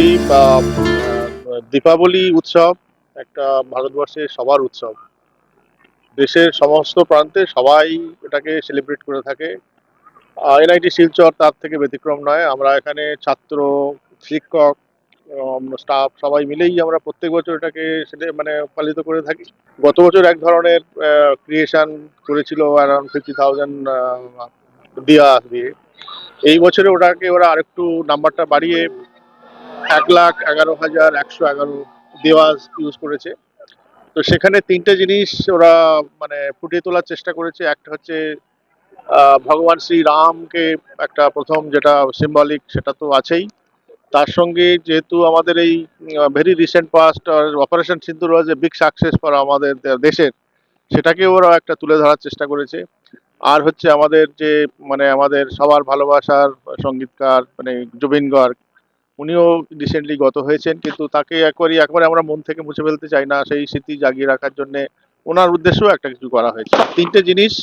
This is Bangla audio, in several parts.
এই দীপাবলি উৎসব একটা ভারতবর্ষের সবার উৎসব। দেশের সমস্ত প্রান্তে সবাই এটাকে সেলিব্রেট করে থাকে। এনআইটি শিলচর তার থেকে ব্যতিক্রম নয়। আমরা এখানে ছাত্র, শিক্ষক, স্টাফ সবাই মিলেই আমরা প্রত্যেক বছর এটাকে মানে পালিত করে থাকি। গত বছর এক ধরনের ক্রিয়েশন করেছিল অ্যারাউন্ড 50,000 দিয়া দিয়ে। এই বছরে ওটাকে ওরা আরেকটু নাম্বারটা বাড়িয়ে 1,11,111 দেওয়াজ ইউজ করেছে। তো সেখানে তিনটে জিনিস ওরা মানে ফুটিয়ে তোলার চেষ্টা করেছে। একটা হচ্ছে ভগবান শ্রী রামকে একটা প্রথম যেটা সিম্বলিক সেটা তো আছেই। তার সঙ্গে যেহেতু আমাদের এই very recent past operation Sindoor was a big success for আমাদের দেশের, সেটাকে ওরা একটা তুলে ধরার চেষ্টা করেছে। আর হচ্ছে আমাদের যে মানে আমাদের সবার ভালোবাসার সঙ্গীতকার মানে জুবিন গার্গ, উনিও রিসেন্টলি গত হয়েছেন, কিন্তু তাকে একবারে আমরা মন থেকে মুছে ফেলতে চাই না। সেই স্মৃতি জাগিয়ে রাখার জন্য ওনার উদ্দেশ্যেও একটা কিছু করা হয়েছে। তিনটে জিনিস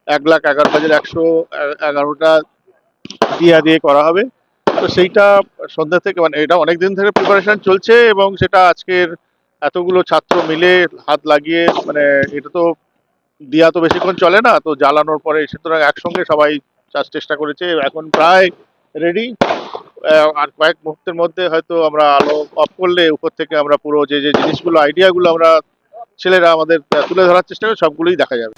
1,11,111টা দিয়া দিয়ে করা হবে। তো সেইটা সন্ধ্যা থেকে মানে এটা অনেকদিন ধরে প্রিপারেশন চলছে এবং সেটা আজকের এতগুলো ছাত্র মিলে হাত লাগিয়ে মানে এটা তো দিয়া তো বেশিক্ষণ চলে না, তো জ্বালানোর পরে সুতরাং একসঙ্গে সবাই চেষ্টা করেছে। এখন প্রায় রেডি। আর কয়েক মুহূর্তের মধ্যে হয়তো আমরা আলো অফ করলে উপর থেকে আমরা পুরো যে যে জিনিসগুলো আইডিয়াগুলো আমরা ছেলেরা আমাদের তুলে ধরার চেষ্টা করে সবগুলোই দেখা যাবে।